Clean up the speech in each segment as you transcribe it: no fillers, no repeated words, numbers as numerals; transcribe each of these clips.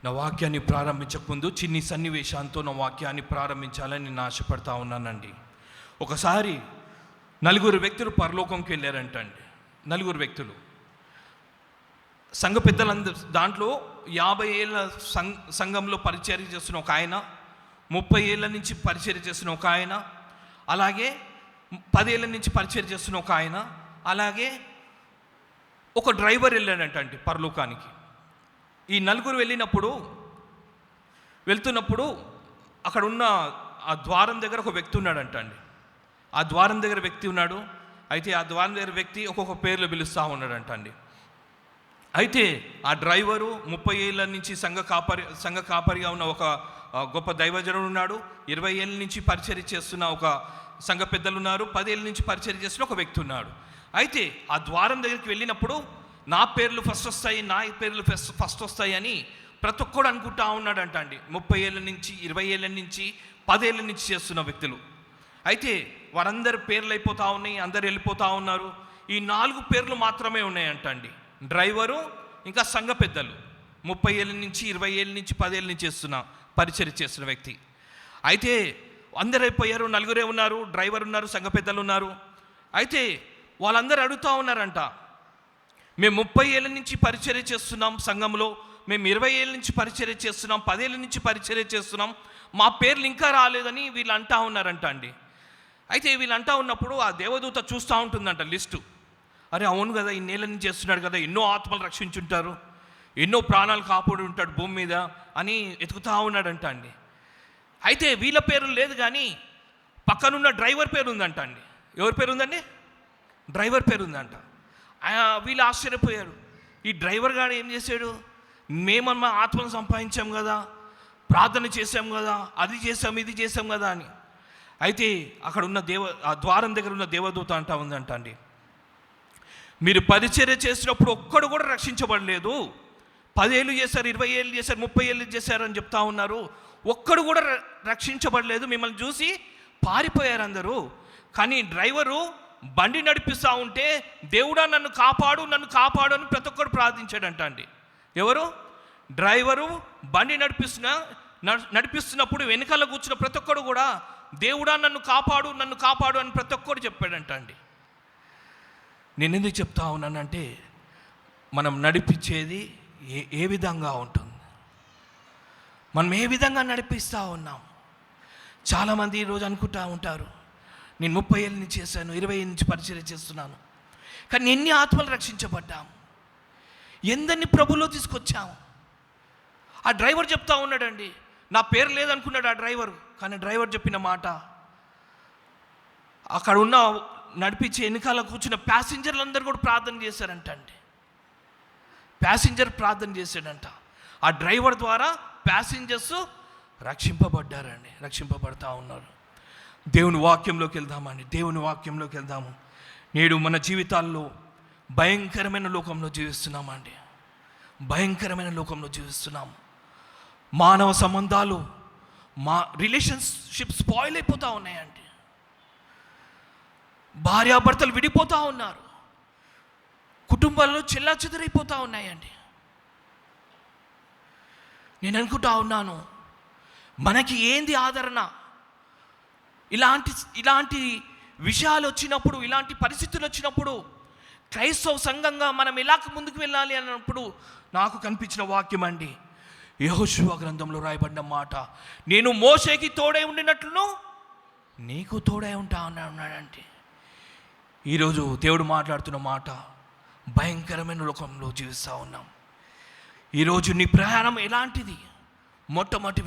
నా వాక్యాన్ని ప్రారంభించక ముందు చిన్ని సన్నివేశాంతో నా వాక్యాన్ని ప్రారంభించాలని నేను ఆశపడతా ఉన్నానండి. ఒకసారి 4 వ్యక్తులు పరలోకంకి వెళ్ళారంటండి. 4 వ్యక్తులు సంఘ పెద్దలందరూ, దాంట్లో 50 ఏళ్ళ సంఘంలో పరిచర్య చేస్తున్న ఒక ఆయన, 30 ఏళ్ళ నుంచి పరిచర్య చేస్తున్న ఒక ఆయన, అలాగే 10 ఏళ్ళ నుంచి పరిచర్య చేస్తున్న ఒక ఆయన, అలాగే ఒక డ్రైవర్ వెళ్ళాడంటండి పరలోకానికి. ఈ 4 వెళ్తున్నప్పుడు అక్కడ ఉన్న ఆ ద్వారం దగ్గర ఒక వ్యక్తి ఉన్నాడంటండి. ఆ ద్వారం దగ్గర వ్యక్తి ఉన్నాడు. అయితే ఆ ద్వారం దగ్గర వ్యక్తి ఒక్కొక్క పేర్లు పిలుస్తూ ఉన్నాడంటండి. అయితే ఆ డ్రైవరు 30 ఏళ్ళ నుంచి సంఘ కాపరిగా ఉన్న ఒక గొప్ప దైవజనుడు ఉన్నాడు. 20 ఏళ్ళ నుంచి పరిచర్య చేస్తున్న ఒక సంఘ పెద్దలు ఉన్నారు. 10 ఏళ్ళ నుంచి పరిచర్య చేస్తున్న ఒక వ్యక్తి ఉన్నాడు. అయితే ఆ ద్వారం దగ్గరికి వెళ్ళినప్పుడు నా పేర్లు ఫస్ట్ వస్తాయి, నా పేర్లు ఫస్ట్ వస్తాయి అని ప్రతి ఒక్కడు అనుకుంటా ఉన్నాడంట అండి. 30 ఏళ్ళ నుంచి, 20 ఏళ్ళ నుంచి, 10 ఏళ్ళ నుంచి చేస్తున్న వ్యక్తులు. అయితే వారందరి పేర్లు అయిపోతూ ఉన్నాయి, అందరు వెళ్ళిపోతూ ఉన్నారు. ఈ 4 పేర్లు మాత్రమే ఉన్నాయంట అండి. డ్రైవరు, ఇంకా సంఘ పెద్దలు, 30 ఏళ్ళ నుంచి, 20 ఏళ్ళ నుంచి, 10 ఏళ్ళ నుంచి పరిచర్య చేస్తున్న వ్యక్తి. అయితే అందరు అయిపోయారు, 4 ఉన్నారు, డ్రైవర్ ఉన్నారు, సంఘ పెద్దలు ఉన్నారు. అయితే వాళ్ళందరూ అడుగుతూ ఉన్నారంట, మేము 30 ఏళ్ళ నుంచి పరిచర్య చేస్తున్నాం సంఘంలో, మేము 20 ఏళ్ళ నుంచి పరిచర్య చేస్తున్నాం, 10 ఏళ్ళ నుంచి పరిచర్య చేస్తున్నాం, మా పేర్లు ఇంకా రాలేదని వీళ్ళు అంటా ఉన్నారంట అండి. అయితే వీళ్ళు అంటా ఉన్నప్పుడు ఆ దేవదూత చూస్తూ ఉంటుందంట లిస్టు. అరే అవును కదా, ఇన్నేళ్ళ నుంచి చేస్తున్నాడు కదా, ఎన్నో ఆత్మలు రక్షించుంటారు, ఎన్నో ప్రాణాలు కాపాడు ఉంటాడు భూమి మీద అని ఎతుకుతూ ఉన్నాడంట అండి. అయితే వీళ్ళ పేరు లేదు, కానీ పక్కనున్న డ్రైవర్ పేరు ఉందంట అండి. ఎవరి పేరు ఉందండి? డ్రైవర్ పేరు ఉందంట. వీళ్ళు ఆశ్చర్యపోయారు. ఈ డ్రైవర్ గారు ఏం చేశాడు? మేమన్నా ఆత్మను సంపాదించాం కదా, ప్రార్థన చేసాం కదా, అది చేసాం, ఇది చేసాం కదా అని. అయితే అక్కడ ఉన్న ఆ ద్వారం దగ్గర ఉన్న దేవదూత అంటా ఉందంట అండి, మీరు పరిచర్య చేసినప్పుడు ఒక్కడు కూడా రక్షించబడలేదు. 10 ఏళ్ళు చేశారు, 20 ఏళ్ళు చేశారు, 30 ఏళ్ళు చేశారు అని చెప్తా ఉన్నారు. ఒక్కడు కూడా రక్షించబడలేదు. మిమ్మల్ని చూసి పారిపోయారు అందరూ. కానీ డ్రైవరు బండి నడిపిస్తూ ఉంటే, దేవుడా నన్ను కాపాడు, నన్ను కాపాడు అని ప్రతి ఒక్కడు ప్రార్థించాడంట అండి. ఎవరు? డ్రైవరు బండి నడిపిస్తున్నప్పుడు వెనకాల కూర్చున్న ప్రతి ఒక్కడు కూడా, దేవుడా నన్ను కాపాడు, నన్ను కాపాడు అని ప్రతి ఒక్కడు చెప్పాడంట అండి. నేను ఎందుకు చెప్తా ఉన్నానంటే, మనం నడిపించేది ఏ విధంగా ఉంటుంది, మనం ఏ విధంగా నడిపిస్తూ ఉన్నాం. చాలామంది ఈరోజు అనుకుంటూ ఉంటారు, నేను 30 ఏళ్ళ నుంచి చేశాను, 20 ఏళ్ళ నుంచి పరిచర్య చేస్తున్నాను, కానీ ఎన్ని ఆత్మలు రక్షించబడ్డాము, ఎందరిని ప్రభులో తీసుకొచ్చాము. ఆ డ్రైవర్ చెప్తా ఉన్నాడండి, నా పేరు లేదనుకున్నాడు ఆ డ్రైవర్, కానీ డ్రైవర్ చెప్పిన మాట, అక్కడ ఉన్న నడిపించే వెనకాల కూర్చున్న ప్యాసింజర్లందరూ కూడా ప్రార్థన చేశారంట అండి. ప్యాసింజర్ ప్రార్థన చేశాడంట. ఆ డ్రైవర్ ద్వారా ప్యాసింజర్స్ రక్షింపబడ్డారండి, రక్షింపబడతా ఉన్నారు. దేవుని వాక్యంలోకి వెళ్దామండి, దేవుని వాక్యంలోకి వెళ్దాము. నేడు మన జీవితాల్లో భయంకరమైన లోకంలో జీవిస్తున్నామండి, భయంకరమైన లోకంలో జీవిస్తున్నాము. మానవ సంబంధాలు, రిలేషన్షిప్ స్పాయిల్ అయిపోతూ ఉన్నాయండి. భార్యాభర్తలు విడిపోతూ ఉన్నారు, కుటుంబాల్లో చెల్లాచెదరైపోతూ ఉన్నాయండి. నేను అనుకుంటా ఉన్నాను, మనకి ఏంది ఆదరణ? ఇలాంటి విషయాలు వచ్చినప్పుడు, ఇలాంటి పరిస్థితులు వచ్చినప్పుడు క్రైస్తవ సంఘంగా మనం ఎలా ముందుకు వెళ్ళాలి అన్నప్పుడు నాకు కనిపించిన వాక్యం అండి, యెహోషువ గ్రంథంలో రాయబడిన మాట, నేను మోషేకి తోడై ఉండినట్లును నీకు తోడై ఉంటా ఉన్నాడంటే. ఈరోజు దేవుడు మాట్లాడుతున్న మాట, భయంకరమైన లోకంలో జీవిస్తూ ఉన్నాం. ఈరోజు నీ ప్రయాణం ఎలాంటిది? మొట్టమొదటి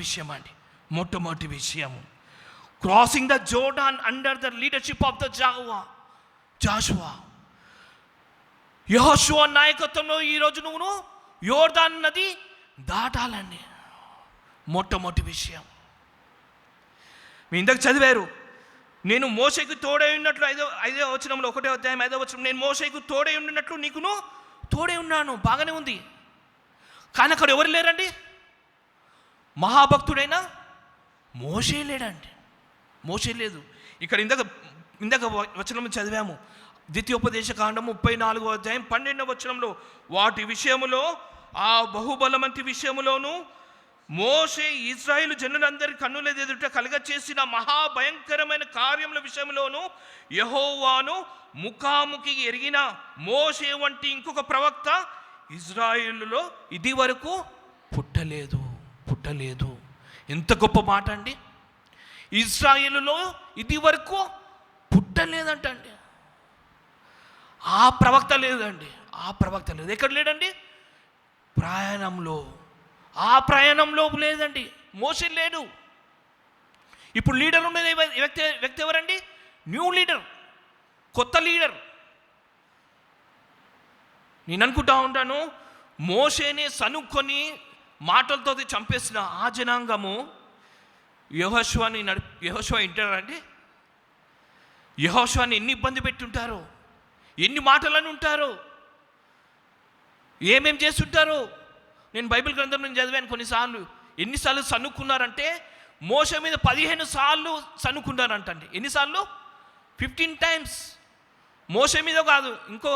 విషయం crossing the Jordan under the leadership of the Joshua. యెహోషువ నాయకత్వంలో ఈరోజు నువ్వు యోర్దాను నది దాటాలండి. మొట్టమొదటి విషయం మీ ఇందాక చదివారు, నేను మోషేకు తోడై ఉన్నట్లు 5వ వచనంలో, 1వ అధ్యాయం 5వ వచనం, నేను మోషేకు తోడై ఉండినట్లు నీకును తోడై ఉన్నాను. బాగానే ఉంది, కానీ అక్కడ ఎవరు లేరండి? మహాభక్తుడైన మోషే లేడండి, మోషే లేదు. ఇక్కడ ఇందాక వచనం చదివాము, ద్వితీయోపదేశ కాండం 34వ అధ్యాయం 12వ వచనంలో, వాటి విషయములో ఆ బహుబలమంతి విషయములోను మోషే ఇశ్రాయేలు జనులందరి కన్నుల ఎదుట కలుగ చేసిన మహాభయంకరమైన కార్యముల విషయంలోనూ యెహోవాను ముఖాముఖి ఎరిగిన మోషే వంటి ఇంకొక ప్రవక్త ఇజ్రాయేలులో ఇది వరకు పుట్టలేదు. ఎంత గొప్ప మాట అండి! ఇజ్రాయేలులో ఇది వరకు పుట్టలేదంటండి. ఆ ప్రవక్త లేదండి. ఎక్కడ లేడండి? ప్రయాణంలో లేదండి. మోషే లేడు. ఇప్పుడు లీడర్ ఉన్నది వ్యక్తి ఎవరండి? న్యూ లీడర్, కొత్త లీడర్. నేను అనుకుంటా ఉంటాను, మోషేని సనుక్కొని మాటలతో చంపేసిన ఆ జనాంగము యెహోషువ వింటారండి? యెహోషువని ఎన్ని ఇబ్బంది పెట్టుంటారో, ఎన్ని మాటలను ఉంటారో, ఏమేం చేస్తుంటారో. నేను బైబిల్ గ్రంథం నుంచి చదివాను కొన్నిసార్లు. ఎన్నిసార్లు సన్నుకున్నారంటే మోషే మీద 15 సార్లు సన్నుకున్నారంటండి. ఎన్నిసార్లు? 15 టైమ్స్. మోషే మీద కాదు, ఇంకో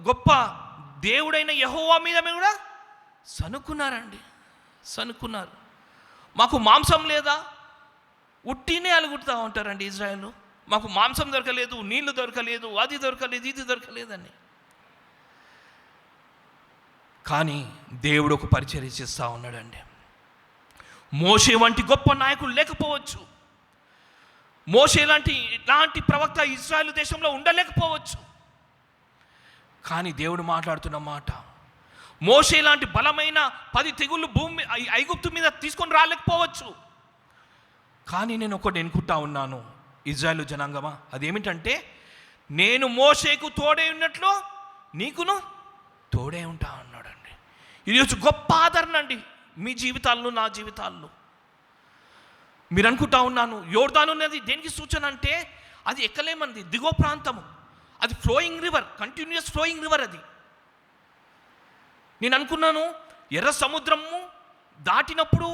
గొప్ప దేవుడైన యెహోవా మీద కూడా సనుక్కున్నారు. మాకు మాంసం లేదా? ఉట్టినే అలుగుతూ ఉంటారండి ఇజ్రాయేలు. మాకు మాంసం దొరకలేదు, నీళ్లు దొరకలేదు, అది దొరకలేదు, ఇది దొరకలేదని. కానీ దేవుడు ఒక పరిచర్య చేస్తూ ఉన్నాడండి. మోషే వంటి గొప్ప నాయకులు లేకపోవచ్చు, మోషే ఇలాంటి ప్రవక్త ఇశ్రాయేలు దేశంలో ఉండలేకపోవచ్చు. కానీ దేవుడు మాట్లాడుతున్న మాట, మోషే లాంటి బలమైన 10 తెగుళ్ళు భూమి ఐగుప్తు మీద తీసుకొని రాలేకపోవచ్చు. కానీ నేను ఒకటి అనుకుంటా ఉన్నాను, ఇజ్రాయేలు జనాంగమా, అదేమిటంటే నేను మోషేకు తోడే ఉన్నట్లు నీకును తోడే ఉంటా అన్నాడండి. ఈరోజు గొప్ప ఆదరణ అండి మీ జీవితాల్లో, నా జీవితాల్లో. మీరు అనుకుంటా ఉన్నాను, యోర్దాను అనేది దేనికి సూచన అంటే అది ఎక్కలేమంది, దిగువ ప్రాంతము, అది flowing river, continuous flowing river. అది నేను అనుకున్నాను, ఎర్ర సముద్రము దాటినప్పుడు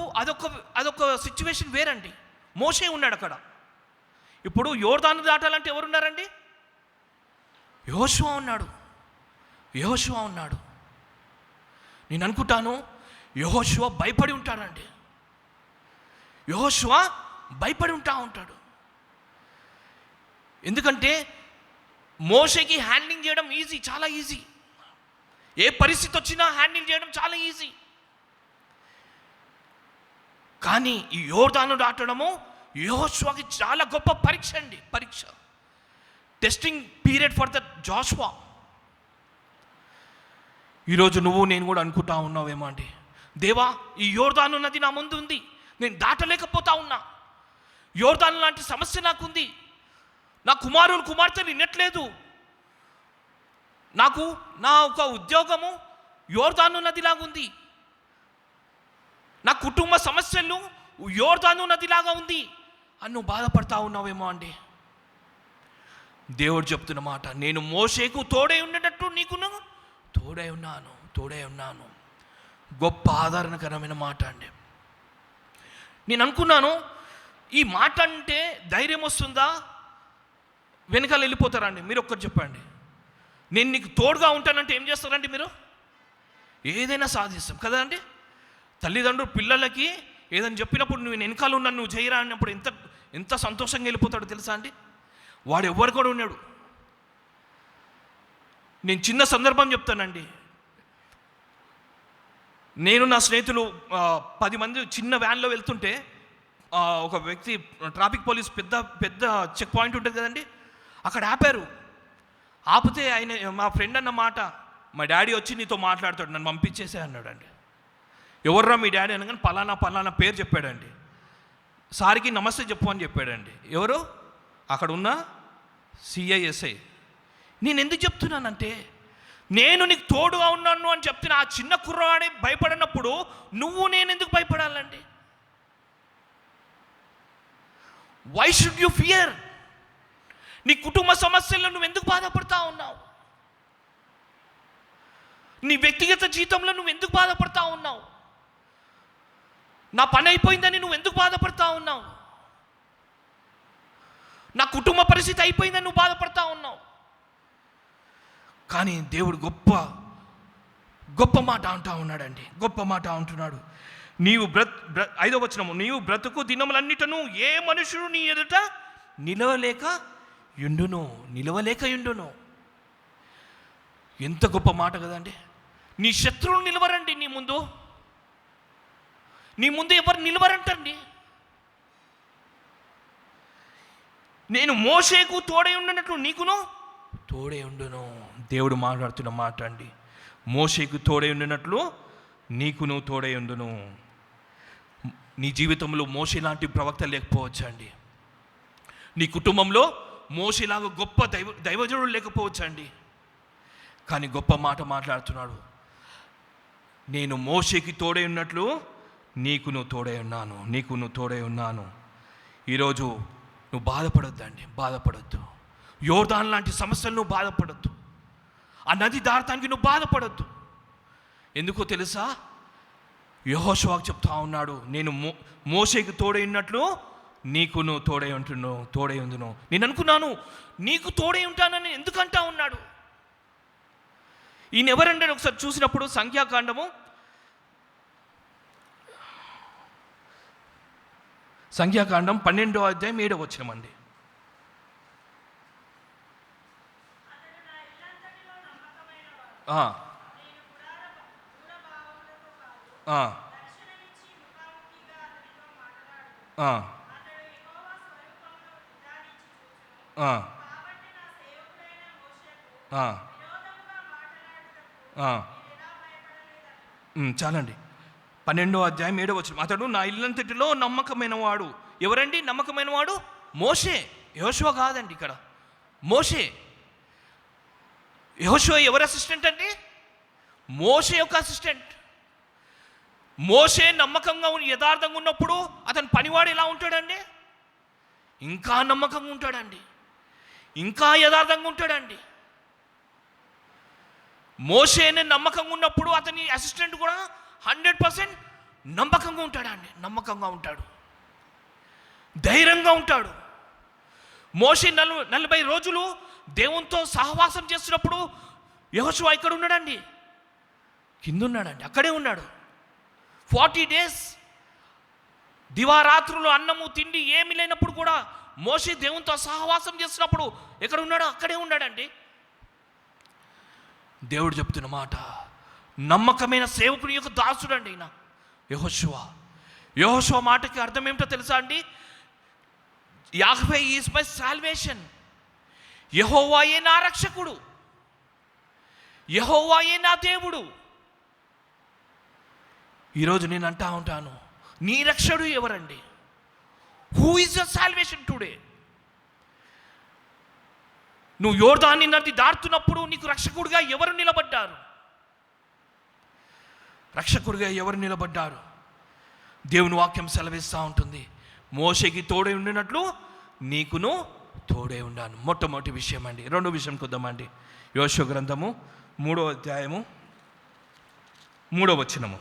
అదొక సిచ్యువేషన్ వేరండి. మోషే ఉన్నాడు అక్కడ. ఇప్పుడు యోర్దాను దాటాలంటే ఎవరున్నారండి? యెహోషువ ఉన్నాడు. నేను అనుకుంటాను, యెహోషువ భయపడి ఉంటాడండి. భయపడి ఉంటాడు. ఎందుకంటే మోషేకి హ్యాండ్లింగ్ చేయడం ఈజీ, చాలా ఈజీ. ఏ పరిస్థితి వచ్చినా హ్యాండిల్ చేయడం చాలా ఈజీ. కానీ ఈ యోర్దాను దాటడము యెహోషువకి చాలా గొప్ప పరీక్ష. Testing period for the Joshua. ఈరోజు నేను కూడా అనుకుంటా ఉన్నావేమో అండి, దేవా ఈ యోర్దాను నది నా ముందు ఉంది, నేను దాటలేకపోతా ఉన్నా. యోర్దాను లాంటి సమస్య నాకుంది, నా కుమార్తెలు వినట్లేదు, నాకు నా ఒక ఉద్యోగము యోర్దాను నదిలాగుంది, నా కుటుంబ సమస్యలు యోర్దాను నదిలాగా ఉంది అని నువ్వు బాధపడతా ఉన్నావేమో అండి. దేవుడు చెప్తున్న మాట, నేను మోషేకు తోడే ఉండేటట్టు నీకును తోడే ఉన్నాను. గొప్ప ఆదరణకరమైన మాట అండి. నేను అనుకున్నాను, ఈ మాట అంటే ధైర్యం వస్తుందా, వెనకాల వెళ్ళిపోతారండి? మీరు ఒక్కటి చెప్పండి. నేను నీకు తోడుగా ఉంటానంటే ఏం చేస్తారండి? మీరు ఏదైనా సాధిస్తాం కదా అండి. తల్లిదండ్రులు పిల్లలకి ఏదైనా చెప్పినప్పుడు నువ్వు వెనకాల ఉన్నాను, నువ్వు చేయరా అన్నప్పుడు ఎంత సంతోషంగా వెళ్ళిపోతాడో తెలుసా అండి. వాడు ఎవరు కూడా ఉన్నాడు. నేను చిన్న సందర్భం చెప్తానండి. నేను నా స్నేహితులు 10 మంది చిన్న వ్యాన్లో వెళ్తుంటే ఒక వ్యక్తి, ట్రాఫిక్ పోలీస్ పెద్ద చెక్ పాయింట్ ఉంటుంది కదండి, అక్కడ ఆపారు. ఆపితే ఆయన, మా ఫ్రెండ్ అన్న మాట, మా డాడీ వచ్చి నీతో మాట్లాడతాడు, నన్ను పంపించేసే అన్నాడండి. ఎవర్రా మీ డాడీ అనగానే పలానా పేరు చెప్పాడండి. సార్కి నమస్తే చెప్పు అని చెప్పాడండి. ఎవరు? అక్కడ ఉన్న CISI. నేను ఎందుకు చెప్తున్నానంటే, నేను నీకు తోడుగా ఉన్నాను అని చెప్తున్నా. ఆ చిన్న కుర్రవాడి భయపడినప్పుడు నేను ఎందుకు భయపడాలండి? Why should you fear? నీ కుటుంబ సమస్యల్లో నువ్వు ఎందుకు బాధపడతా ఉన్నావు? నీ వ్యక్తిగత జీవితంలో నువ్వు ఎందుకు బాధపడతా ఉన్నావు? నా పని అయిపోయిందని నువ్వు ఎందుకు బాధపడతా ఉన్నావు? నా కుటుంబ పరిస్థితి అయిపోయిందని నువ్వు బాధపడతా ఉన్నావు. కానీ దేవుడు గొప్ప మాట అంటా ఉన్నాడండి. గొప్ప మాట అంటున్నాడు, నీవు 5వ వచనము, నీవు బ్రతుకు దినములన్నిటను ఏ మనుషుడు నీ ఎదుట నిలవలేక యుండును. ఎంత గొప్ప మాట కదండి. నీ శత్రువులు నిలవరండి, నీ ముందు ఎవరు నిలవరంటండి. నేను మోషేకు తోడై ఉండినట్లు నీకును తోడై ఉండును. దేవుడు మాట్లాడుతున్న మాట అండి. మోషేకు తోడై ఉండినట్లు నీకును తోడై ఉండును. నీ జీవితంలో మోషే లాంటి ప్రవక్త లేకపోవచ్చండి. నీ కుటుంబంలో మోషేలాగా గొప్ప దైవజనుడు లేకపోవచ్చండి. కానీ గొప్ప మాట మాట్లాడుతున్నాడు. నేను మోషేకి తోడై ఉన్నట్లు నీకును తోడై ఉన్నాను. ఈరోజు నువ్వు బాధపడొద్దు. యోర్దాను లాంటి సమస్యలు నువ్వు బాధపడొద్దు. ఆ నది దాటడానికి నువ్వు బాధపడొద్దు. ఎందుకో తెలుసా? యెహోషువకు చెప్తా ఉన్నాడు, నేను మోషేకి తోడై ఉన్నట్లు నీకును తోడై ఉందును. నేను అనుకున్నాను నీకు తోడై ఉంటానని ఎందుకంటా ఉన్నాడు. ఈయన ఎవరంటే ఒకసారి చూసినప్పుడు సంఖ్యాకాండం 12వ అధ్యాయం 7వ వచనం అండి. చాలండి. 12వ అధ్యాయం 7వ వచనం, అతడు నా ఇల్లంతటిలో నమ్మకమైన వాడు. ఎవరండి నమ్మకమైన వాడు? మోషే. యెహోషువ కాదండి, ఇక్కడ మోషే. యెహోషువ ఎవరి అసిస్టెంట్ అండి? మోషే యొక్క అసిస్టెంట్. మోషే నమ్మకంగా యథార్థంగా ఉన్నప్పుడు అతని పనివాడు ఎలా ఉంటాడండి? ఇంకా నమ్మకంగా ఉంటాడండి, ఇంకా యథార్థంగా ఉంటాడండి. మోషేనే నమ్మకంగా ఉన్నప్పుడు అతని అసిస్టెంట్ కూడా 100% నమ్మకంగా ఉంటాడు, ధైర్యంగా ఉంటాడు. మోషే 40 రోజులు దేవునితో సహవాసం చేస్తున్నప్పుడు యెహోషువ ఇక్కడ ఉన్నాడండి, కింద ఉన్నాడండి, అక్కడే ఉన్నాడు. 40 days దివారాత్రులు అన్నము తిండి ఏమి లేనప్పుడు కూడా మోషే దేవునితో సహవాసం చేస్తున్నప్పుడు ఎక్కడ ఉన్నాడో అక్కడే ఉన్నాడండి. దేవుడు చెప్తున్న మాట, నమ్మకమైన సేవకుని యొక్క దాసుడు అండి ఈయన యెహోషువ మాటకి అర్థం ఏమిటో తెలుసా అండి? Yahweh is my salvation. యెహోవాయే నా రక్షకుడు, యెహోవాయే నా దేవుడు. ఈరోజు నేను అంటా ఉంటాను, నీ రక్షకుడు ఎవరండి? Who is your salvation today? నువ్వు యోర్దాను నది దాటుతున్నప్పుడు నీకు రక్షకుడిగా ఎవరు నిలబడ్డారు? దేవుని వాక్యం సెలవిస్తూ ఉంటుంది, మోషేకి తోడై ఉండినట్లు నీకును తోడై ఉన్నాను. మొట్టమొదటి విషయం అండి. రెండో విషయం కొద్దామండి. యోషువ గ్రంథము 3వ అధ్యాయము 3వ వచనము.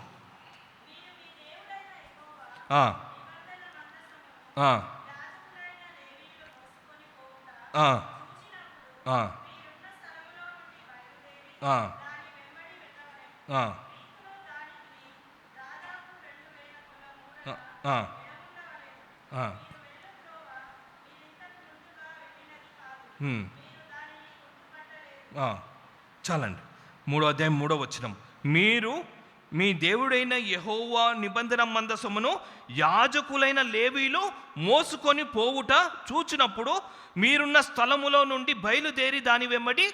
చాలండి. 3వ అధ్యాయం 3వ వచనం, మీరు మీ దేవుడైన యెహోవా నిబంధన మందసమును యాజకులైన లేవీలు మోసుకొని పోవుట చూచినప్పుడు మీరున్న స్థలములో నుండి బయలుదేరి దాని వెంబడి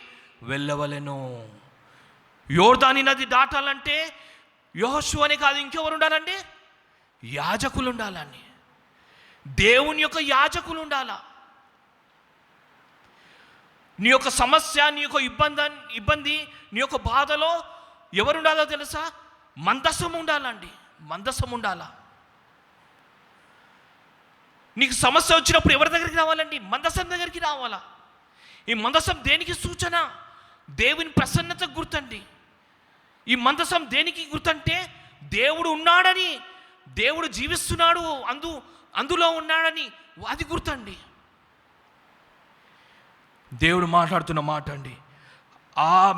వెళ్ళవలెను. యోర్దాను నది దాటాలంటే యెహోషువనే కాదు, ఇంకెవరు ఉండాలండి? యాజకులు ఉండాలండి. దేవుని యొక్క యాజకులు ఉండాలా. నీ యొక్క సమస్య, నీ యొక్క ఇబ్బంది, నీ యొక్క బాధలో ఎవరు ఉండాలో తెలుసా? మందసం ఉండాలా. నీకు సమస్య వచ్చినప్పుడు ఎవరి దగ్గరికి రావాలండి? మందసం దగ్గరికి రావాలా. ఈ మందసం దేనికి సూచన? దేవుని ప్రసన్నతకు గుర్తండి. ఈ మందసం దేనికి గుర్తంటే దేవుడు ఉన్నాడని, దేవుడు జీవిస్తున్నాడు, అందులో ఉన్నాడని అది గుర్తండి. దేవుడు మాట్లాడుతున్న మాట అండి.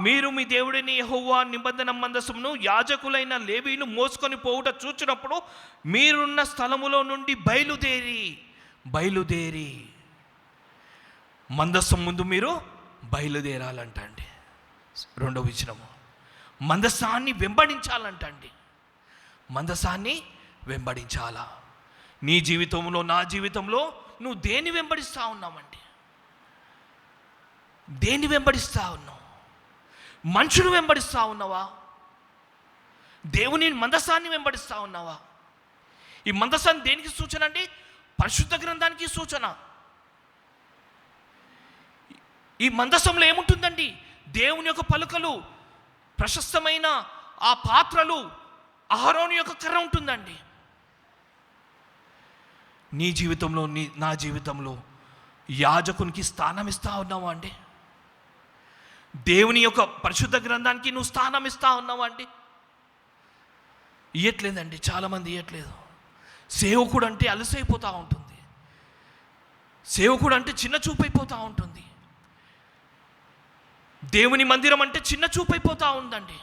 మీరు మీ దేవుడిని యెహోవా నిబంధన మందసమును యాజకులైన లేవీయులు మోసుకొని పోవుట చూచినప్పుడు మీరున్న స్థలములో నుండి బయలుదేరి మందసం ముందు మీరు బయలుదేరాలంటండి. రెండవ వచనము, మందసాన్ని వెంబడించాలంటండి. మందసాన్ని వెంబడించాలా? నీ జీవితంలో, నా జీవితంలో నువ్వు దేన్ని వెంబడిస్తూ ఉన్నావండి? దేన్ని వెంబడిస్తూ ఉన్నావు? మనుషులు వెంబడిస్తూ ఉన్నావా? దేవుని మందసాన్ని వెంబడిస్తూ ఉన్నావా? ఈ మందసాన్ని దేనికి సూచన అండి? పరిశుద్ధ గ్రంథానికి సూచన. ఈ మందసంలో ఏముంటుందండి? దేవుని యొక్క పలుకలు, ప్రశస్తమైన ఆ పాత్రలు, అహరోను యొక్క కర్ర ఉంటుందండి. నీ జీవితంలో, నా జీవితంలో యాజకునికి స్థానం ఇస్తా ఉన్నావా అండి? దేవుని యొక్క పరిశుద్ధ గ్రంథానికి నువ్వు స్థానం ఇస్తా ఉన్నావా అండి? ఇయ్యట్లేదండి, చాలామంది ఇయ్యట్లేదు. సేవకుడు అంటే అలసైపోతూ ఉంటుంది. సేవకుడు అంటే చిన్న చూపైపోతూ ఉంటుంది. దేవుని మందిరం అంటే చిన్న చూపైపోతూ ఉందండి.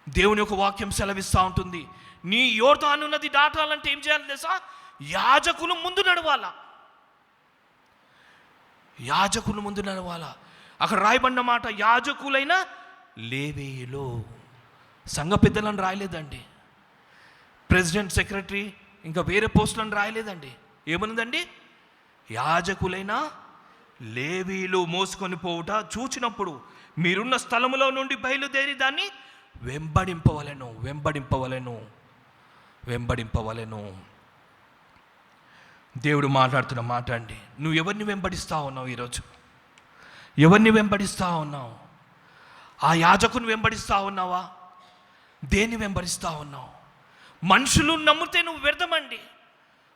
దేవుని యొక్క వాక్యం సెలవిస్తూ ఉంటుంది, నీ యోర్దాను నది దాటాలంటే ఏం చేయాలి తెలుసా? యాజకులు ముందు నడవాలా. యాజకులు ముందు నడవాలా. అక్కడ రాయబడిన మాట యాజకులైన లేవీయులు. సంఘ పెద్దలను రాయలేదండి, ప్రెసిడెంట్, సెక్రటరీ, ఇంకా వేరే పోస్టులను రాయలేదండి. ఏమనుందండి? యాజకులైన లేవీయులు మోసుకొని పోవుట చూచినప్పుడు మీరున్న స్థలములో నుండి బయలుదేరి దాన్ని వెంబడింపవలెను. దేవుడు మాట్లాడుతున్న మాట అండి. నువ్వు ఎవరిని వెంబడిస్తా ఉన్నావు ఈరోజు? ఎవరిని వెంబడిస్తా ఉన్నావు? ఆ యాజకుని వెంబడిస్తా ఉన్నావా? దేన్ని వెంబడిస్తా ఉన్నావు? మనుషులు నమ్మితే నువ్వు వ్యర్థమండి.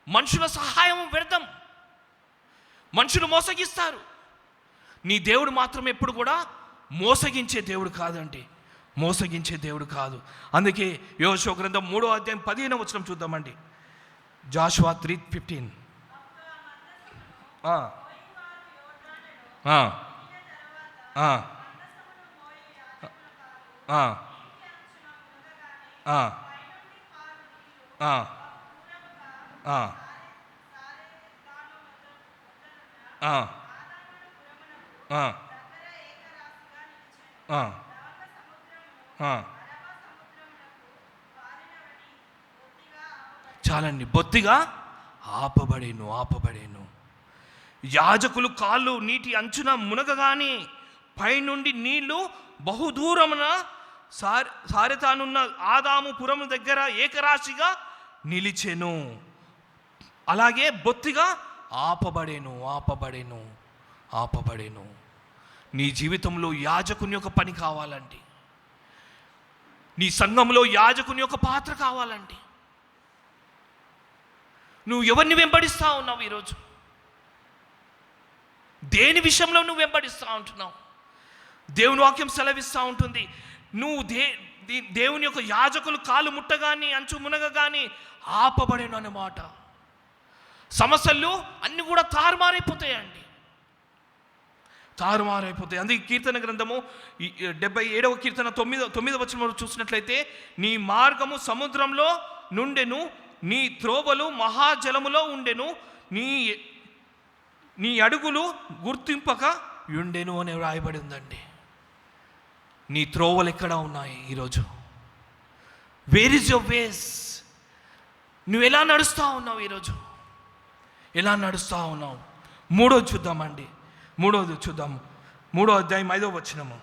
మనుషుల సహాయం వ్యర్థం. మనుషులు మోసగిస్తారు. నీ దేవుడు మాత్రం ఎప్పుడు కూడా మోసగించే దేవుడు కాదండి, మోసగించే దేవుడు కాదు. అందుకే యోషువ గ్రంథం 3వ అధ్యాయం 15వ వచనం చూద్దామండి. జాషువా 3:15. చాలండి, బొత్తిగా ఆపబడేను. యాజకులు కాళ్ళు నీటి అంచున మునగగానే పైనుండి నీళ్లు బహుదూరమున సారెతానున్న ఆదాము పురము దగ్గర ఏకరాశిగా నిలిచెను. అలాగే బొత్తిగా ఆపబడేను. నీ జీవితంలో యాజకుని యొక్క పని కావాలండి. నీ సంఘంలో యాజకుని యొక్క పాత్ర కావాలండి. నువ్వు ఎవరిని వెంబడిస్తా ఉన్నావు ఈరోజు? దేని విషయంలో నువ్వు వెంబడిస్తూ ఉంటున్నావు? దేవుని వాక్యం సెలవిస్తూ ఉంటుంది, నువ్వు దేవుని యొక్క యాజకులు కాలు ముట్టగాని అంచు మునగగాని ఆపబడేను అన్నమాట. సమస్యలు అన్నీ కూడా తారుమారైపోతాయండి, తారుమారైపోతాయి. అందుకే కీర్తన గ్రంథము 77వ కీర్తన 9వ వచనంలో చూసినట్లయితే, నీ మార్గము సముద్రంలో నుండెను, నీ త్రోవలు మహాజలములో ఉండెను, నీ అడుగులు గుర్తింపక ఉండెను అని రాయబడి ఉందండి. నీ త్రోవలు ఎక్కడ ఉన్నాయి ఈరోజు? వేర్ ఇస్ యువర్ వేస్? నువ్వు ఎలా నడుస్తూ ఉన్నావు ఈరోజు? ఎలా నడుస్తూ ఉన్నావు? మూడోది చూద్దామండి. మూడోది చూద్దాము. 3వ అధ్యాయం 5వ వచనము.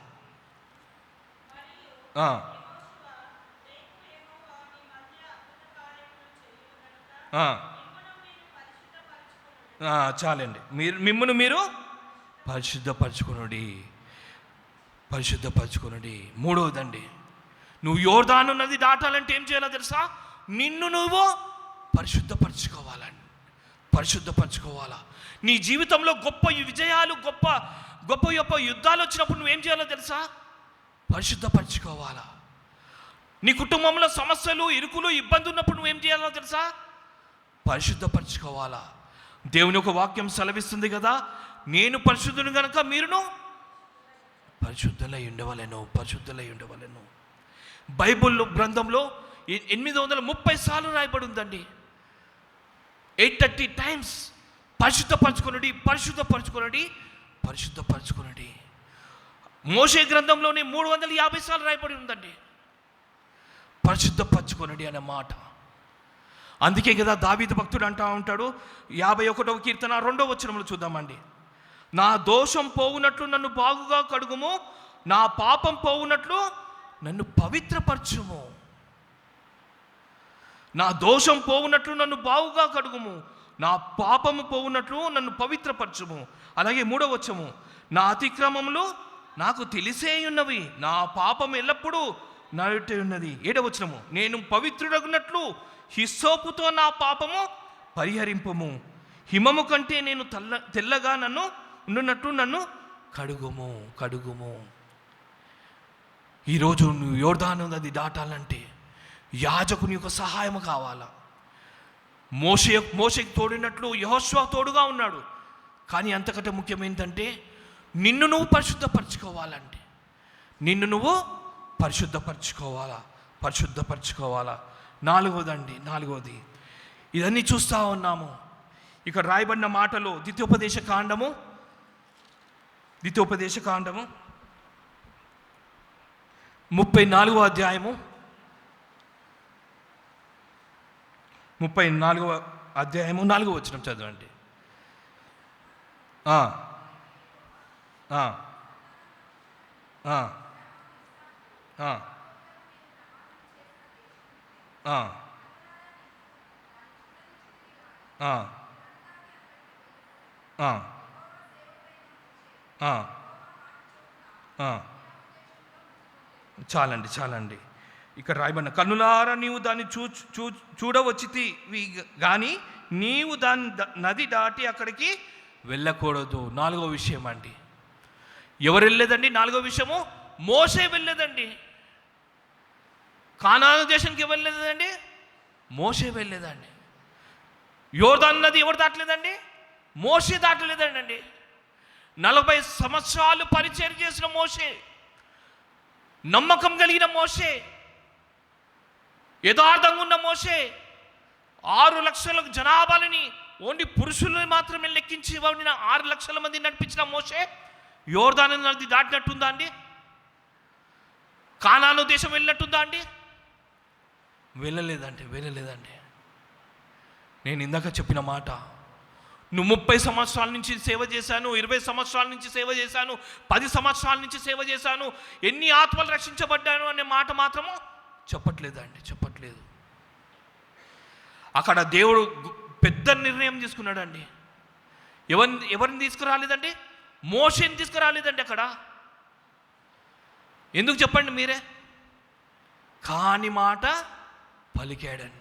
చాలండి. మిమ్మును మీరు పరిశుద్ధపరచుకొనుడి. మూడవదండి, నువ్వు యోర్దాను నది దాటాలంటే ఏం చేయాలో తెలుసా? నిన్ను నువ్వు పరిశుద్ధపరచుకోవాలా. నీ జీవితంలో గొప్ప విజయాలు, గొప్ప యుద్ధాలు వచ్చినప్పుడు నువ్వేం చేయాలో తెలుసా? పరిశుద్ధపరచుకోవాలా. నీ కుటుంబంలో సమస్యలు, ఇరుకులు, ఇబ్బంది ఉన్నప్పుడు నువ్వేం చేయాలో తెలుసా? పరిశుద్ధపరచుకోవాలా. దేవుని ఒక వాక్యం సెలవిస్తుంది కదా, నేను పరిశుద్ధుని గనుక మీరును పరిశుద్ధులై ఉండవలెను, పరిశుద్ధులై ఉండవలెను. బైబిల్ గ్రంథంలో 830 సార్లు రాయబడి ఉందండి. 830 టైమ్స్ పరిశుద్ధపరచుకొనుడి, పరిశుద్ధపరచుకొనుడి, పరిశుద్ధపరచుకొనుడి. మోషే గ్రంథంలోనే 350 సార్లు రాయబడి ఉందండి పరిశుద్ధపరచుకొనుడి అనే మాట. అందుకే కదా దావీదు భక్తుడు అంటూ ఉంటాడు, 51వ కీర్తన 2వ వచనంలో చూద్దామండి. నా దోషం పోవునట్లు నన్ను బాగుగా కడుగుము, నా పాపం పోవునట్లు నన్ను పవిత్రపరచుము. నా దోషం పోవునట్లు నన్ను బాగుగా కడుగుము, నా పాపము పోవునట్లు నన్ను పవిత్రపరచుము. అలాగే 3వ వచనము, నా అతిక్రమములు నాకు తెలిసే ఉన్నవి, నా పాపం ఎల్లప్పుడూ నాటే ఉన్నది. 7వ వచనము, నేను పవిత్రుడగునట్లు హిస్సోపుతో నా పాపము పరిహరింపము, హిమము కంటే నేను తెల్లగా నన్ను ఉండునట్లు నన్ను కడుగుము, కడుగుము. ఈరోజు నువ్వు యోర్దాను నది దాటాలంటే యాజకుని యొక్క సహాయం కావాలా. మోషేకి తోడినట్లు యెహోషువ తోడుగా ఉన్నాడు. కానీ అంతకంటే ముఖ్యం ఏంటంటే నిన్ను నువ్వు పరిశుద్ధపరచుకోవాలంటే, నిన్ను నువ్వు పరిశుద్ధపరచుకోవాలా, పరిశుద్ధపరచుకోవాలా. నాలుగోది ఇదన్నీ చూస్తూ ఉన్నాము. ఇక్కడ రాయబడిన మాటలు ద్వితీయోపదేశ కాండము 34వ అధ్యాయము 4వ వచనం చదవండి. చాలండి. ఇక్కడ రాయబడిన, కన్నులారా నీవు దాన్ని చూడవచ్చితివి కానీ నీవు దాన్ని నది దాటి అక్కడికి వెళ్ళకూడదు. 4వ విషయం అండి. ఎవరు వెళ్ళలేదండి? 4వ విషయము, మోషే వెళ్ళలేదండి. కానాను దేశానికి ఎవరు వెళ్ళలేదండి? మోషే వెళ్ళలేదండి. యోర్దాను నది ఎవరు దాటలేదండి? మోషే దాటలేదండి. 40 సంవత్సరాలు పరిచయం చేసిన మోషే, నమ్మకం కలిగిన మోషే, యథార్థంగా ఉన్న మోషే, 6 లక్షల జనాభాలని ఓన్లీ పురుషులను మాత్రమే లెక్కించి 6 లక్షల మంది నడిపించిన మోషే యోర్దాను నది దాటినట్టుందా అండి? కానాను దేశం వెళ్ళినట్టుందా అండి? వెళ్ళలేదండి. నేను ఇందాక చెప్పిన మాట, నువ్వు 30 సంవత్సరాల నుంచి సేవ చేశాను, 20 సంవత్సరాల నుంచి సేవ చేశాను, 10 సంవత్సరాల నుంచి సేవ చేశాను, ఎన్ని ఆత్మలు రక్షించబడ్డాను అనే మాట మాత్రము చెప్పట్లేదు. అక్కడ దేవుడు పెద్ద నిర్ణయం తీసుకున్నాడండి. ఎవరిని తీసుకురాలేదండి? మోషేని తీసుకురాలేదండి. అక్కడ ఎందుకు చెప్పండి మీరే? కాని మాట పలికాడండి.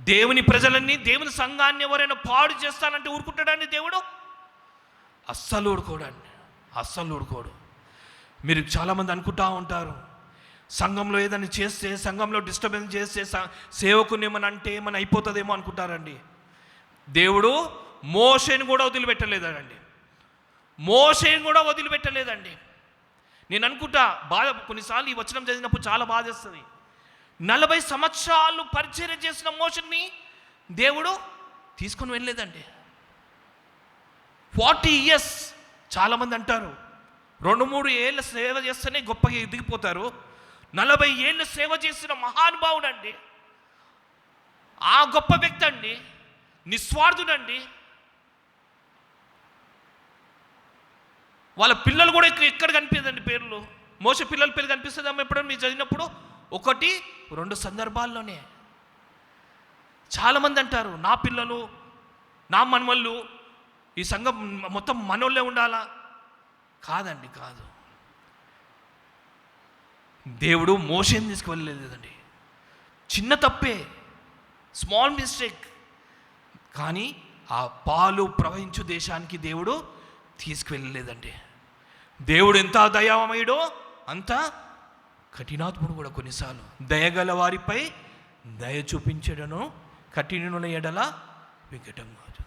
దేవుని ప్రజలన్నీ, దేవుని సంఘాన్ని ఎవరైనా పాడు చేస్తానంటే ఊరుకుంటాడండి దేవుడు? అస్సలు ఊరుకోడు. మీరు చాలామంది అనుకుంటా ఉంటారు, సంఘంలో ఏదైనా చేస్తే, సంఘంలో డిస్టర్బెన్స్ చేస్తే, సేవకుని ఏమని అంటే ఏమైనా అయిపోతుందేమో అనుకుంటారండి. దేవుడు మోషేని కూడా వదిలిపెట్టలేదండి. నేను అనుకుంటా, కొన్నిసార్లు ఈ వచనం చదివినప్పుడు చాలా బాధేస్తుంది. 40 సంవత్సరాలు పరిచర్య చేసిన మోషేని దేవుడు తీసుకొని వెళ్ళలేదండి. 40 years. చాలామంది అంటారు 2-3 ఏళ్ళ సేవ చేస్తేనే గొప్పగా ఎదిగిపోతారు. 40 ఏళ్ళు సేవ చేసిన మహానుభావుడు అండి, ఆ గొప్ప వ్యక్తి అండి, నిస్వార్థుడండి. వాళ్ళ పిల్లలు కూడా ఎక్కడ కనిపించదండి పేర్లు. మోషే పిల్లల పేరు కనిపిస్తుందమ్మా ఎప్పుడైనా మీరు చదివినప్పుడు? 1-2 సందర్భాల్లోనే. చాలామంది అంటారు, నా పిల్లలు, నా మనవళ్ళు, ఈ సంఘం మొత్తం మనోళ్ళే ఉండాలా? కాదండి. దేవుడు మోషేని తీసుకువెళ్ళలేదండి. చిన్న తప్పే, స్మాల్ మిస్టేక్. కానీ ఆ పాలు ప్రవహించు దేశానికి దేవుడు తీసుకువెళ్ళలేదండి. దేవుడు ఎంత దయామయుడో అంత కఠినాత్ముడు కూడా. కొన్నిసార్లు దయగల వారిపై దయ చూపించడను, కఠినుల ఎడల వికటం కాదు.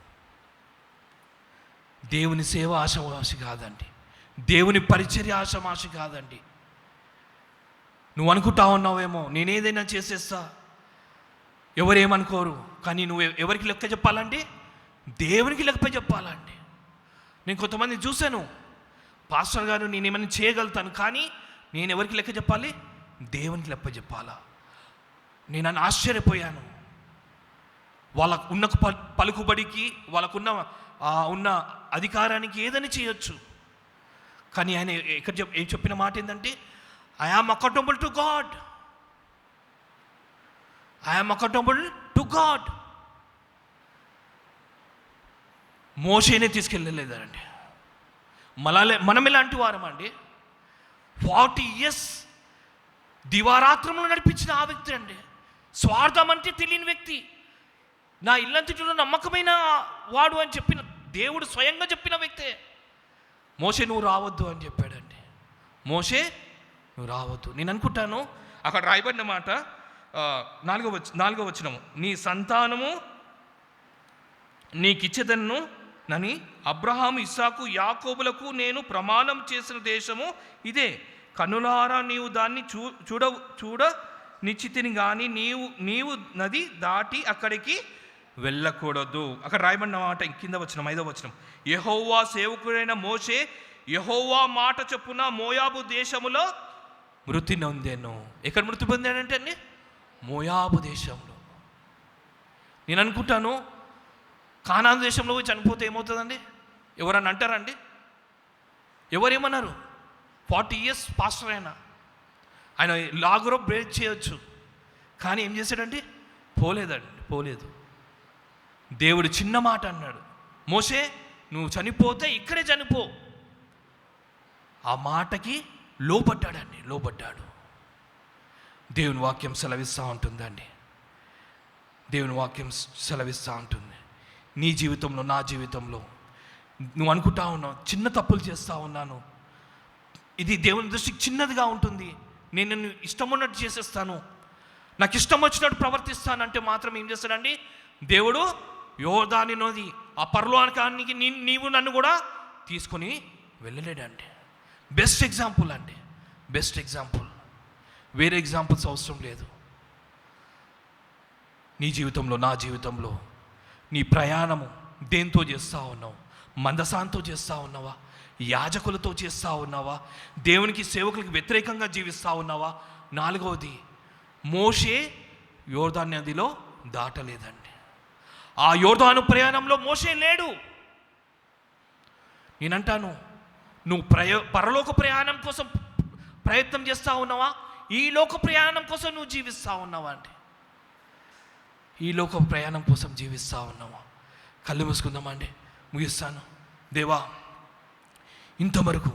దేవుని సేవ ఆశావాసి కాదండి. దేవుని పరిచర్య ఆషమాషి కాదండి. నువ్వు అనుకుంటా ఉన్నావేమో నేనేదైనా చేసేస్తా, ఎవరేమనుకోరు. కానీ నువ్వు ఎవరికి లెక్క చెప్పాలండి? దేవునికి లెక్క చెప్పాలండి. నేను కొంతమంది చూశాను, పాస్టర్ గారు నేనేమైనా చేయగలుగుతాను, కానీ నేను ఎవరికి లెక్క చెప్పాలి? దేవునికి లెక్క చెప్పాలా? నేను ఆశ్చర్యపోయాను. వాళ్ళకు ఉన్న పలుకుబడికి, వాళ్ళకున్న ఉన్న అధికారానికి ఏదని చేయొచ్చు. కానీ ఆయన ఇక్కడ ఏం చెప్పిన మాట ఏంటంటే, I am accountable to God. I am accountable to God. మోషేనే తీసుకెళ్ళలేదండి. మనం ఎలాంటి వారమండి? 40 years దివారాత్రంలో నడిపించిన ఆ వ్యక్తి అండి. స్వార్థం అంటే తెలియని వ్యక్తి. నా ఇల్లంతటిలో నమ్మకమైన వాడు అని చెప్పిన దేవుడు స్వయంగా చెప్పిన వ్యక్తే. మోషే నువ్వు రావద్దు అని చెప్పాడండి. మోషే నువ్వు రావద్దు. నేను అనుకుంటాను అక్కడ రాయబడిన మాట 4వ వచనము, నీ సంతానము నీకిచ్చేదను నని అబ్రహాము, ఇస్సాకు, యాకోబులకు నేను ప్రమాణం చేసిన దేశము ఇదే. కనులారా నీవు దాన్ని చూడ నిశ్చితిని కానీ నీవు నది దాటి అక్కడికి వెళ్ళకూడదు. అక్కడ రాయబడిన మాట కింద వచనం 5వ వచనం, యెహోవా సేవకుడైన మోషే యెహోవా మాట చొప్పున మోయాబు దేశములో మృతి నొందెను. ఎక్కడ మృతి పొందాడంటే అండి? మోయాబు దేశంలో. నేను అనుకుంటాను కానాను దేశంలో చనిపోతే ఏమవుతుందండి? ఎవరన్నా అంటారండి? ఎవరేమన్నారు? 40 years పాస్టర్ అయినా ఆయన లాగురో బ్రేక్ చేయొచ్చు, కానీ ఏం చేశాడండి? పోలేదు. దేవుడు చిన్న మాట అన్నాడు, మోషే నువ్వు చనిపోతే ఇక్కడే చనిపో. ఆ మాటకి లోబడ్డాడు. దేవుని వాక్యం సెలవిస్తూ ఉంటుందండి. దేవుని వాక్యం సెలవిస్తూ ఉంటుంది. నీ జీవితంలో, నా జీవితంలో నువ్వు అనుకుంటా ఉన్నావు చిన్న తప్పులు చేస్తూ ఉన్నాను, ఇది దేవుని దృష్టికి చిన్నదిగా ఉంటుంది, నేను ఇష్టం ఉన్నట్టు చేసేస్తాను, నాకు ఇష్టం వచ్చినట్టు ప్రవర్తిస్తానంటే మాత్రం ఏం చేస్తాడండి దేవుడు? యోర్దాను నది, ఆ పరలోకానికి నీవు నన్ను కూడా తీసుకొని వెళ్ళలేడండి. బెస్ట్ ఎగ్జాంపుల్ అండి, బెస్ట్ ఎగ్జాంపుల్. వేరే ఎగ్జాంపుల్స్ అవసరం లేదు. నీ జీవితంలో, నా జీవితంలో నీ ప్రయాణము దేంతో చేస్తూ ఉన్నావు? మందసాంతో చేస్తూ ఉన్నావా? యాజకులతో చేస్తూ ఉన్నావా? దేవునికి సేవకులకి వ్యతిరేకంగా జీవిస్తూ ఉన్నావా? 4వది, మోషే యోర్దాను నదిలో దాటలేదండి. ఆ యోర్దాను ప్రయాణంలో మోషే లేడు. నేనంటాను, నువ్వు పరలోక ప్రయాణం కోసం ప్రయత్నం చేస్తూ ఉన్నావా? ఈ లోక ప్రయాణం కోసం నువ్వు జీవిస్తూ ఉన్నావా అంటే? ఈ లోక ప్రయాణం కోసం జీవిస్తూ ఉన్నావా? కళ్ళు మూసుకుందామండి, ముగిస్తాను. దేవా, ఇంతవరకు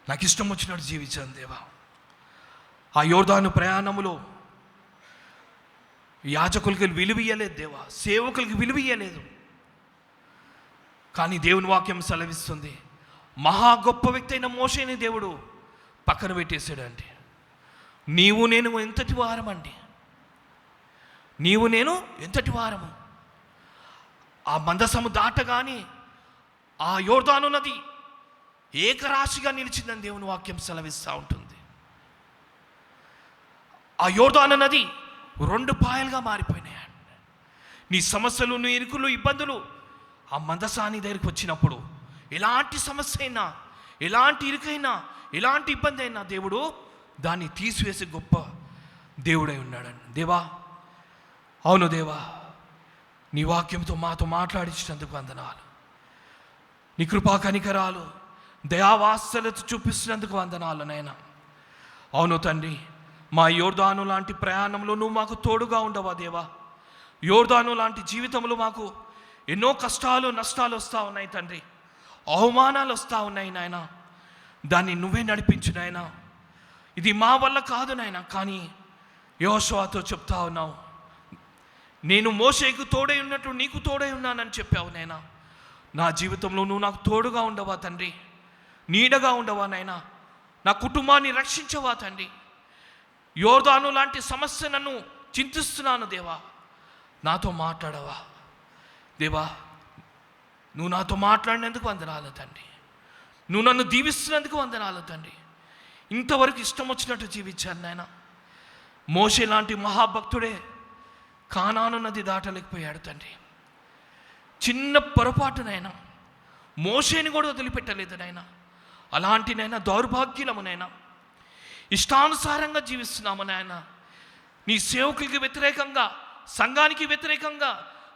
నాకు ఇష్టం వచ్చినట్టు జీవించాను దేవా. ఆ యోర్దాను ప్రయాణములో యాజకులకి విలువ ఇయ్యలేదు దేవా, సేవకులకి విలువ ఇయ్యలేదు. కానీ దేవుని వాక్యం సెలవిస్తుంది, మహా గొప్ప వ్యక్తి అయిన మోషేని దేవుడు పక్కన పెట్టేశాడండి. నీవు నేను ఎంతటి వారమండి? నీవు నేను ఎంతటి వారము? ఆ మందసము దాటగాని ఆ యోర్దాను నది ఏకరాశిగా నిలిచిందని దేవుని వాక్యం సెలవిస్తూ ఉంటుంది. ఆ యోర్దాను నది 2 పాయలుగా మారిపోయినాయి. నీ సమస్యలు, నీ ఇరుకులు, ఇబ్బందులు ఆ మందసాని దగ్గరికి వచ్చినప్పుడు ఎలాంటి సమస్య అయినా, ఎలాంటి ఇరుకైనా, ఎలాంటి ఇబ్బంది అయినా దేవుడు దాన్ని తీసివేసే గొప్ప దేవుడై ఉన్నాడండి. దేవా, అవును దేవా, నీ వాక్యంతో మాతో మాట్లాడించినందుకు వందనాలు. నీ కృపా కనికరాలు, దయావాత్సల్యత చూపిస్తున్నందుకు వందనాలు నాయనా. అవును తండ్రి, మా యోర్దాను లాంటి ప్రయాణంలో నువ్వు మాకు తోడుగా ఉండవా దేవా. యోర్దాను లాంటి జీవితంలో మాకు ఎన్నో కష్టాలు, నష్టాలు వస్తూ ఉన్నాయి తండ్రి, అవమానాలు వస్తూ ఉన్నాయి నాయన. దాన్ని నువ్వే నడిపించు నాయన. ఇది మా వల్ల కాదు నాయన. కానీ యెహోషువతో చెప్తా ఉన్నావు, నేను మోషేకు తోడై ఉన్నట్టు నీకు తోడై ఉన్నానని చెప్పావు నాయన. నా జీవితంలో నువ్వు నాకు తోడుగా ఉండవా తండ్రి, నీడగా ఉండవా నాయన. నా కుటుంబాన్ని రక్షించవా తండ్రి. యోర్దాను లాంటి సమస్య నన్ను చింతిస్తున్నాను దేవా, నాతో మాట్లాడవా దేవా. నువ్వు నాతో మాట్లాడినందుకు వందనాలు తండ్రి. నువ్వు నన్ను దీవిస్తున్నందుకు వందనాలు తండ్రి. ఇంతవరకు ఇష్టం వచ్చినట్టు జీవించాను నాయన. మోషే లాంటి మహాభక్తుడే కానాను నది దాటలేకపోయాడు తండ్రి. చిన్న పొరపాటునైనా మోషేని కూడా వదిలిపెట్టలేదు నాయన. అలాంటి నైనా దౌర్భాగ్యులము నాయన, ఇష్టానుసారంగా జీవిస్తున్నాము నాయన. నీ సేవకులకి వ్యతిరేకంగా, సంఘానికి వ్యతిరేకంగా,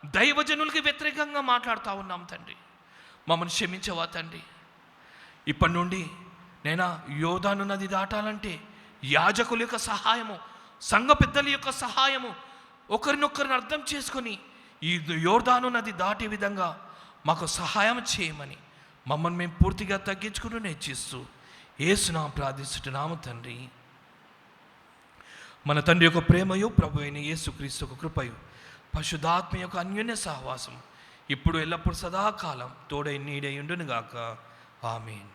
దైవజనులకి వ్యతిరేకంగా మాట్లాడుతూ ఉన్నాం తండ్రి. మమ్మల్ని క్షమించవా తండ్రి. ఇప్పటి నుండి నేను యోర్దాను నది దాటాలంటే యాజకుల యొక్క సహాయము, సంఘ పెద్దల యొక్క సహాయము, ఒకరినొకరిని అర్థం చేసుకొని ఈ యోర్దాను నది దాటే విధంగా మాకు సహాయం చేయమని మమ్మల్ని మేము పూర్తిగా తగ్గించుకుంటూ నేర్చిస్తూ యేసునామమున ప్రార్థిస్తున్నాము తండ్రి. మన తండ్రి యొక్క ప్రేమయు ప్రభు అయిన యేసుక్రీస్తు యొక్క కృపయు పరిశుద్ధాత్మ యొక్క అన్యోన్య సహవాసం ఇప్పుడు ఎల్లప్పుడు సదాకాలం తోడై నీడై ఉండునుగాక. ఆమేన్.